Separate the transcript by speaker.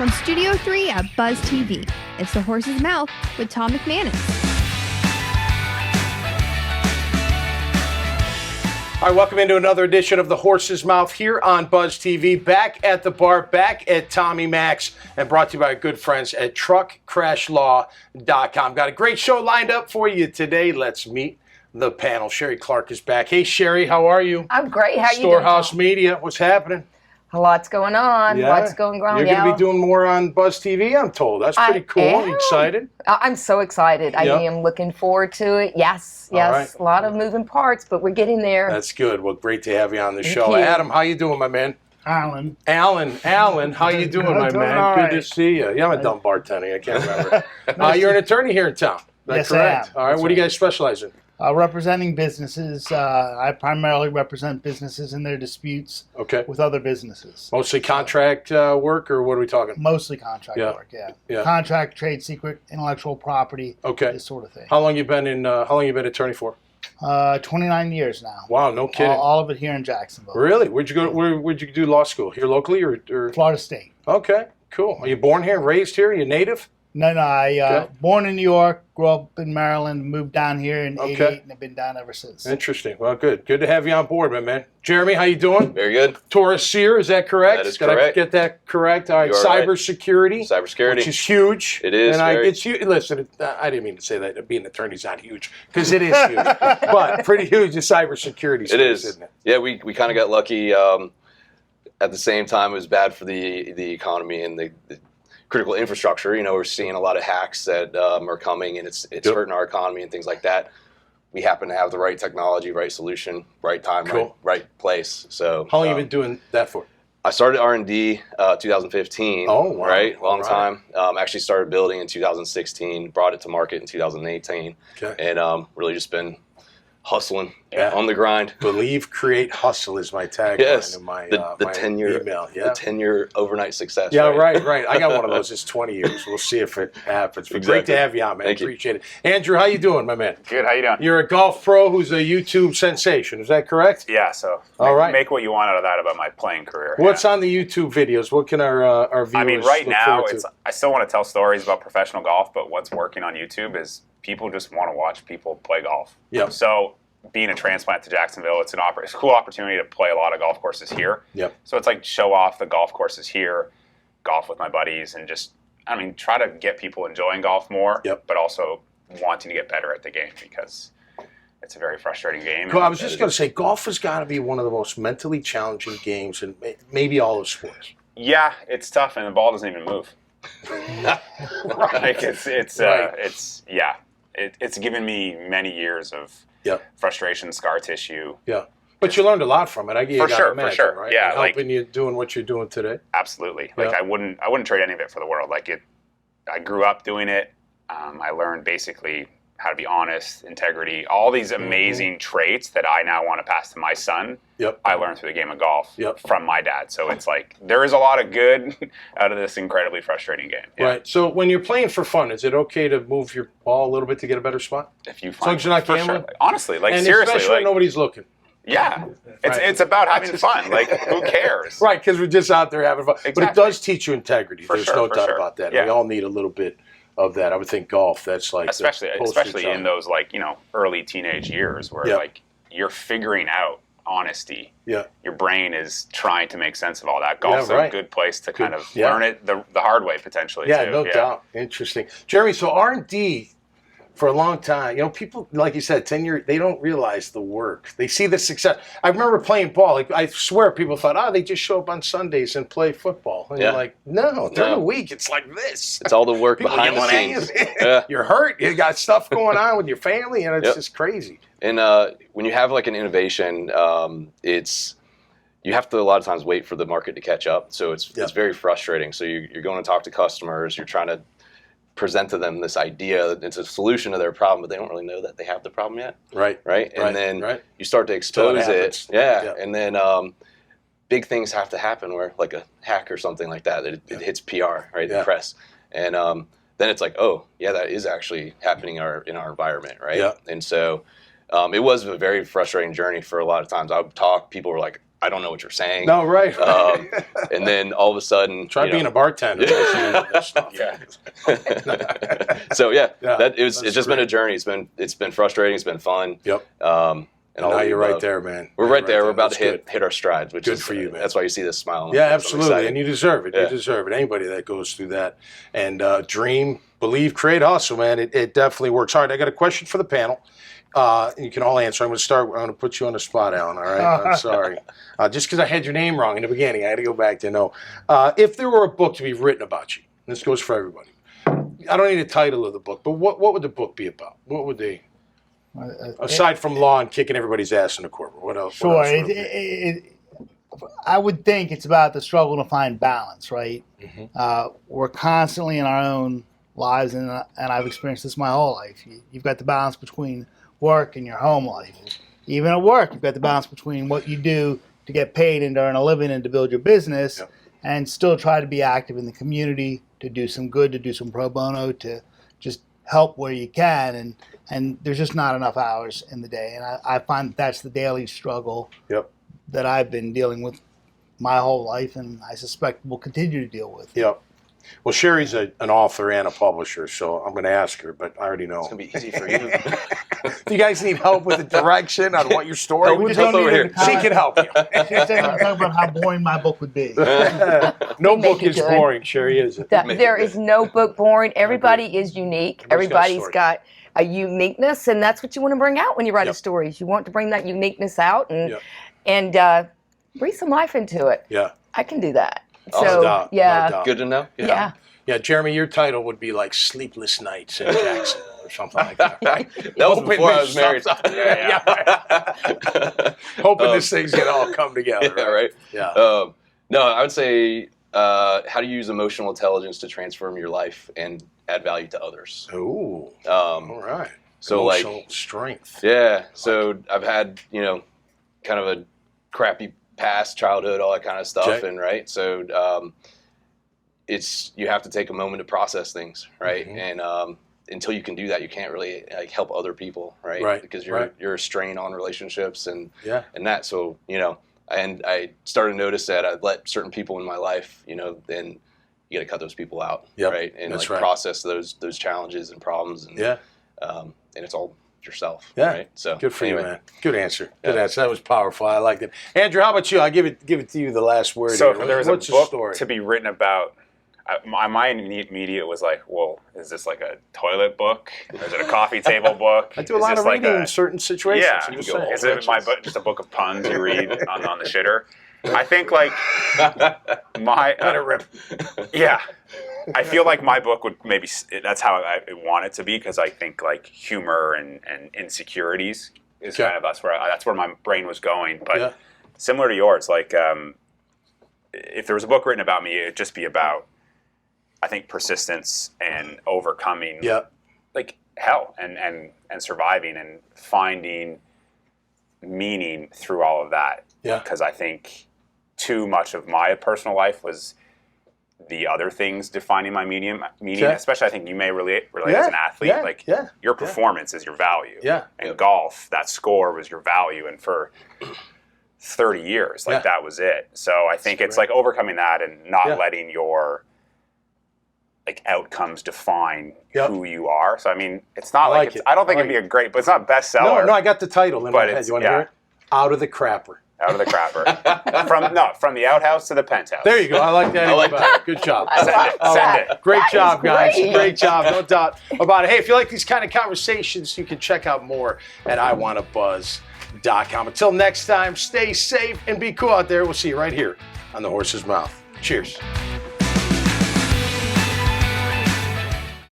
Speaker 1: From Studio 3 at Buzz TV, it's The Horse's Mouth with Tom McManus.
Speaker 2: All right, welcome into another edition of The Horse's Mouth here on Buzz TV. Back at the bar, back at Tommy Mac's, and brought to you by our good friends at TruckCrashLaw.com. Got a great show lined up for you today. Let's meet the panel. Sherri Clark is back. Hey, Sherri, how are you?
Speaker 3: I'm great. How you doing?
Speaker 2: Storehouse Media, what's happening?
Speaker 3: A lot's going on.
Speaker 2: Yeah.
Speaker 3: Lots going on.
Speaker 2: You're going to be doing more on Buzz TV, I'm told. That's pretty cool. Are you excited?
Speaker 3: I'm so excited.
Speaker 2: Yep.
Speaker 3: I am looking forwed to it. Yes.
Speaker 2: Right.
Speaker 3: A lot of moving parts, but we're getting there.
Speaker 2: That's good. Well, great to have you on the show.
Speaker 3: you.
Speaker 2: Adam, how you doing, my man?
Speaker 4: Alan,
Speaker 2: how you doing, my
Speaker 4: doing
Speaker 2: man?
Speaker 4: all
Speaker 2: Good
Speaker 4: right.
Speaker 2: to see you. You haven't done bartending, I can't remember. You're an attorney here in town. Is that
Speaker 4: Yes,
Speaker 2: correct?
Speaker 4: I am.
Speaker 2: All right,
Speaker 4: That's
Speaker 2: what do you guys specialize in?
Speaker 4: representing businesses. I primarily represent businesses in their disputes
Speaker 2: Okay.
Speaker 4: with other businesses.
Speaker 2: Mostly contract work, or what are we talking?
Speaker 4: Mostly contract
Speaker 2: Yeah.
Speaker 4: work, yeah.
Speaker 2: Yeah.
Speaker 4: Contract, trade secret, intellectual property,
Speaker 2: Okay.
Speaker 4: this sort of thing.
Speaker 2: How long you been attorney for?
Speaker 4: 29 years now.
Speaker 2: Wow, no kidding.
Speaker 4: All of it here in Jacksonville.
Speaker 2: Really? Where'd you do law school? Here locally or?
Speaker 4: Florida State.
Speaker 2: Okay, cool. Are you born here, raised here? Are you native?
Speaker 4: No, I
Speaker 2: Okay.
Speaker 4: born in New York, grew up in Maryland, moved down here in
Speaker 2: Okay.
Speaker 4: '88, and have been down ever since.
Speaker 2: Interesting. Well, good. Good to have you on board, my man. Jeremy, how you doing?
Speaker 5: Very good.
Speaker 2: Tauruseer, is that correct?
Speaker 5: That is
Speaker 2: Did I
Speaker 5: correct.
Speaker 2: get that correct? All right,
Speaker 5: You are right.
Speaker 2: cybersecurity.
Speaker 5: Cybersecurity.
Speaker 2: Which is huge.
Speaker 5: It is,
Speaker 2: And
Speaker 5: very.
Speaker 2: it's huge. Listen, I didn't mean to say that being an attorney's not huge, because it is huge. But pretty huge in cybersecurity space,
Speaker 5: It is.
Speaker 2: isn't it?
Speaker 5: Yeah, we kind of got lucky. At the same time, it was bad for the economy and the critical infrastructure. You know, we're seeing a lot of hacks that are coming, and it's
Speaker 2: Yep.
Speaker 5: hurting our economy and things like that. We happen to have the right technology, right solution, right time,
Speaker 2: Cool.
Speaker 5: right place. So
Speaker 2: How long you been doing that for?
Speaker 5: I started R&D 2015.
Speaker 2: Oh, wow.
Speaker 5: Right, long
Speaker 2: All right.
Speaker 5: time. Actually started building in 2016, brought it to market in 2018,
Speaker 2: Okay.
Speaker 5: and really just been hustling
Speaker 2: Yeah.
Speaker 5: on the grind.
Speaker 2: Believe, create, hustle is my tagline
Speaker 5: Yes,
Speaker 2: in my,
Speaker 5: the
Speaker 2: my
Speaker 5: 10-year
Speaker 2: email.
Speaker 5: the
Speaker 2: Yeah.
Speaker 5: 10-year overnight success.
Speaker 2: Yeah, right. I got one of those. It's 20 years. We'll see if it happens. But great
Speaker 5: Exactly.
Speaker 2: to have you on, man.
Speaker 5: Thank you.
Speaker 2: Appreciate it. Andrew, how you doing, my man?
Speaker 6: Good, how you doing?
Speaker 2: You're a golf pro who's a YouTube sensation. Is that correct?
Speaker 6: Yeah, so
Speaker 2: All right.
Speaker 6: make what you want out of that about my playing career.
Speaker 2: What's
Speaker 6: yeah.
Speaker 2: on the YouTube videos? What can our viewers
Speaker 6: I mean, right
Speaker 2: look
Speaker 6: now,
Speaker 2: forward to?
Speaker 6: I still want to tell stories about professional golf, but what's working on YouTube is people just want to watch people play golf.
Speaker 2: Yep.
Speaker 6: So being a transplant to Jacksonville, it's a cool opportunity to play a lot of golf courses here.
Speaker 2: Yep.
Speaker 6: So it's like show off the golf courses here, golf with my buddies, and just, try to get people enjoying golf more,
Speaker 2: Yep.
Speaker 6: but also wanting to get better at the game because it's a very frustrating game.
Speaker 2: Cool. I was just going to say, golf has got to be one of the most mentally challenging games in maybe all of sports.
Speaker 6: Yeah, it's tough, and the ball doesn't even move. Like it's given me many years of frustration, scar tissue.
Speaker 2: Yeah. But you learned a lot from it.
Speaker 6: For sure,
Speaker 2: right?
Speaker 6: Yeah,
Speaker 2: And helping you doing what you're doing today.
Speaker 6: Absolutely. Like
Speaker 2: Yeah.
Speaker 6: I wouldn't trade any of it for the world. I grew up doing it. I learned basically how to be honest, integrity, all these amazing traits that I now want to pass to my son.
Speaker 2: Yep.
Speaker 6: I learned through the game of golf
Speaker 2: Yep.
Speaker 6: from my dad. So it's like there is a lot of good out of this incredibly frustrating game. Yeah.
Speaker 2: Right. So when you're playing for fun, is it okay to move your ball a little bit to get a better spot?
Speaker 6: If you
Speaker 2: As long
Speaker 6: find
Speaker 2: as you're not
Speaker 6: for
Speaker 2: gambling?
Speaker 6: sure. Honestly, like
Speaker 2: And
Speaker 6: seriously,
Speaker 2: especially when
Speaker 6: like
Speaker 2: nobody's looking.
Speaker 6: yeah, it's
Speaker 2: Right.
Speaker 6: it's about having fun. Like who cares?
Speaker 2: Right, because we're just out there having fun. But it
Speaker 6: Exactly.
Speaker 2: does teach you integrity.
Speaker 6: For
Speaker 2: There's
Speaker 6: sure,
Speaker 2: no
Speaker 6: for
Speaker 2: doubt
Speaker 6: sure.
Speaker 2: about that.
Speaker 6: Yeah.
Speaker 2: We all need a little bit of that. I would think golf, that's like the
Speaker 6: especially
Speaker 2: poster
Speaker 6: in
Speaker 2: child.
Speaker 6: those early teenage years where
Speaker 2: Yeah.
Speaker 6: like you're figuring out honesty.
Speaker 2: Yeah.
Speaker 6: Your brain is trying to make sense of all that. Golf's
Speaker 2: Yeah, right.
Speaker 6: a good place to kind of
Speaker 2: Yeah.
Speaker 6: learn it the hard way potentially
Speaker 2: Yeah,
Speaker 6: too.
Speaker 2: no doubt. Interesting. Jeremy, so R&D for a long time, people, like you said, 10 years, they don't realize the work. They see the success. I remember playing ball. Like, I swear people thought, they just show up on Sundays and play football. And you're like, no, during the week, it's like this.
Speaker 5: It's all the work
Speaker 2: People
Speaker 5: behind the
Speaker 2: yelling
Speaker 5: scenes.
Speaker 2: at you.
Speaker 5: Yeah.
Speaker 2: You're hurt. You got stuff going on with your family, and it's
Speaker 5: Yep.
Speaker 2: just crazy.
Speaker 5: And when you have like an innovation, you have to a lot of times wait for the market to catch up. So it's very frustrating. So you're going to talk to customers. You're trying to present to them this idea. It's a solution to their problem, but they don't really know that they have the problem yet.
Speaker 2: Right.
Speaker 5: Right. And then you start to
Speaker 2: So
Speaker 5: expose
Speaker 2: it
Speaker 5: it.
Speaker 2: happens.
Speaker 5: Yeah.
Speaker 2: Yeah.
Speaker 5: And then big things have to happen where like a hack or something like that, it hits PR, right?
Speaker 2: Yeah.
Speaker 5: The press. And then it's like, oh, yeah, that is actually happening in our environment, right?
Speaker 2: Yeah.
Speaker 5: And so it was a very frustrating journey for a lot of times. I would talk, people were like, I don't know what you're saying.
Speaker 2: No, right.
Speaker 5: And then all of a sudden,
Speaker 2: Try being a bartender.
Speaker 6: Yeah.
Speaker 5: So
Speaker 2: Yeah,
Speaker 5: it's
Speaker 2: that's
Speaker 5: just been
Speaker 2: great.
Speaker 5: a journey. It's been frustrating. It's been fun.
Speaker 2: Yep.
Speaker 5: And
Speaker 2: Now
Speaker 5: all
Speaker 2: you're
Speaker 5: the
Speaker 2: right
Speaker 5: above.
Speaker 2: there, man.
Speaker 5: We're
Speaker 2: Now
Speaker 5: right
Speaker 2: you're
Speaker 5: there. We're about
Speaker 2: That's
Speaker 5: to
Speaker 2: good.
Speaker 5: hit our strides, which
Speaker 2: Good
Speaker 5: is
Speaker 2: for you, man.
Speaker 5: That's why you see this smile. On my
Speaker 2: Yeah,
Speaker 5: face. I'm
Speaker 2: absolutely,
Speaker 5: excited.
Speaker 2: and you deserve it. You
Speaker 5: Yeah.
Speaker 2: deserve it. Anybody that goes through that and dream, believe, create, hustle, man. It definitely works. All right, I got a question for the panel. You can all answer. I'm going to put you on the spot, Alan. All right, I'm sorry. Just because I had your name wrong in the beginning, I had to go back to know. If there were a book to be written about you, and this goes for everybody. I don't need a title of the book, but what would the book be about? What would they? Aside from law and kicking everybody's ass in the courtroom, what else?
Speaker 4: Sure.
Speaker 2: What else would it be?
Speaker 4: I would think it's about the struggle to find balance, right? We're constantly in our own lives, and I've experienced this my whole life. You've got the balance between work and your home life. Even at work, you've got the balance between what you do to get paid and earn a living and to build your business,
Speaker 2: Yep.
Speaker 4: and still try to be active in the community, to do some good, to do some pro bono, to just help where you can. And there's just not enough hours in the day. And I find that's the daily struggle
Speaker 2: Yep.
Speaker 4: that I've been dealing with my whole life, and I suspect will continue to deal with.
Speaker 2: Yep. Well, Sherri's an author and a publisher, so I'm going to ask her, but I already know.
Speaker 5: It's gonna be easy for you.
Speaker 2: Do you guys need help with the direction on what your story
Speaker 5: Help
Speaker 2: would
Speaker 5: with
Speaker 2: be?
Speaker 5: help over here.
Speaker 2: She can help you.
Speaker 4: She's saying I'm talking about how boring my book would be.
Speaker 2: No
Speaker 3: Make
Speaker 2: book
Speaker 3: it
Speaker 2: is
Speaker 3: good.
Speaker 2: boring, Sherri, is it?
Speaker 3: There is no book boring. Everybody is unique.
Speaker 2: Everybody's
Speaker 3: Everybody's
Speaker 2: got a
Speaker 3: got a uniqueness, and that's what you want to bring out when you write
Speaker 2: Yep.
Speaker 3: a story. You want to bring that uniqueness out and
Speaker 2: Yep.
Speaker 3: and breathe some life into it.
Speaker 2: Yeah.
Speaker 3: I can do that.
Speaker 5: Oh,
Speaker 3: So
Speaker 2: no doubt,
Speaker 3: yeah,
Speaker 2: no doubt.
Speaker 5: Good to know.
Speaker 3: yeah.
Speaker 2: Yeah, Jeremy, your title would be like Sleepless Nights in Jackson or something like that, right?
Speaker 5: That was
Speaker 2: Hoping
Speaker 5: before I
Speaker 2: this
Speaker 5: was married.
Speaker 2: stuff's- Yeah. Hoping this thing's going to all come together.
Speaker 5: Yeah, right.
Speaker 2: Yeah.
Speaker 5: No, I would say how to use emotional intelligence to transform your life and add value to others.
Speaker 2: Ooh. All right.
Speaker 5: So
Speaker 2: Emotional strength.
Speaker 5: yeah. So I've had kind of a crappy past, childhood, all that kind of stuff,
Speaker 2: Okay.
Speaker 5: and right. So you have to take a moment to process things, right?
Speaker 2: Mhm.
Speaker 5: And until you can do that, you can't really help other people, right?
Speaker 2: Right,
Speaker 5: Because
Speaker 2: right.
Speaker 5: you're a strain on relationships and
Speaker 2: Yeah.
Speaker 5: that. So and I started to notice that I'd let certain people in my life, then you got to cut those people out,
Speaker 2: Yep,
Speaker 5: right? And
Speaker 2: that's right.
Speaker 5: process those challenges and problems, and
Speaker 2: Yeah.
Speaker 5: and it's all yourself,
Speaker 2: Yeah.
Speaker 5: right? So
Speaker 2: Good for
Speaker 5: anyway.
Speaker 2: you, man. Good answer. Good
Speaker 5: Yeah.
Speaker 2: answer. That was powerful. I liked it. Andrew, how about you? I'll give it to you the last word.
Speaker 6: So
Speaker 2: here.
Speaker 6: if there was
Speaker 2: What's
Speaker 6: a
Speaker 2: the
Speaker 6: book
Speaker 2: story?
Speaker 6: to be written about, my immediate was like, well, is this like a toilet book? Or is it a coffee table book?
Speaker 2: I do a
Speaker 6: Is
Speaker 2: lot
Speaker 6: this
Speaker 2: of
Speaker 6: like
Speaker 2: reading in certain situations.
Speaker 6: Yeah,
Speaker 2: I'm just
Speaker 5: You can go
Speaker 2: saying.
Speaker 6: is it my book just a book of puns you read on the shitter? I think like my
Speaker 2: Let it rip.
Speaker 6: yeah, I feel like my book would maybe that's how I want it to be, because I think like humor and insecurities is
Speaker 2: Okay.
Speaker 6: kind of that's where my brain was going. But
Speaker 2: Yeah.
Speaker 6: similar to yours, like if there was a book written about me, it'd just be about, I think, persistence and overcoming
Speaker 2: Yeah.
Speaker 6: like hell and surviving and finding meaning through all of that.
Speaker 2: Yeah.
Speaker 6: Because I think too much of my personal life was the other things defining my meaning.
Speaker 2: Okay.
Speaker 6: Especially, I think you may relate
Speaker 2: Yeah,
Speaker 6: as an athlete.
Speaker 2: yeah,
Speaker 6: Like
Speaker 2: yeah,
Speaker 6: your performance is your value.
Speaker 2: Yeah.
Speaker 6: And golf, that score was your value. And for 30 years, like
Speaker 2: Yeah.
Speaker 6: that was it. So I think it's
Speaker 2: great.
Speaker 6: like overcoming that and not
Speaker 2: Yeah.
Speaker 6: letting your like outcomes define
Speaker 2: Yep.
Speaker 6: who you are. So I mean, it's not
Speaker 2: I
Speaker 6: like
Speaker 2: like
Speaker 6: it's,
Speaker 2: it.
Speaker 6: I don't think
Speaker 2: I
Speaker 6: it'd be
Speaker 2: like
Speaker 6: a great, but it's not bestseller.
Speaker 2: No, I got the title in
Speaker 6: But
Speaker 2: my head.
Speaker 6: it's-
Speaker 2: You want to
Speaker 6: yeah.
Speaker 2: hear it? Out of the Crapper.
Speaker 6: Out of the crapper. from the outhouse to the penthouse.
Speaker 2: There you go. I like that.
Speaker 5: I like
Speaker 2: better. Good job.
Speaker 3: I like
Speaker 6: Send
Speaker 3: that.
Speaker 6: it.
Speaker 2: Great
Speaker 3: That
Speaker 2: job,
Speaker 3: is
Speaker 2: guys.
Speaker 3: great.
Speaker 2: Great job. No doubt about it. Hey, if you like these kind of conversations, you can check out more at iwannabuzz.com. Until next time, stay safe and be cool out there. We'll see you right here on The Horse's Mouth. Cheers.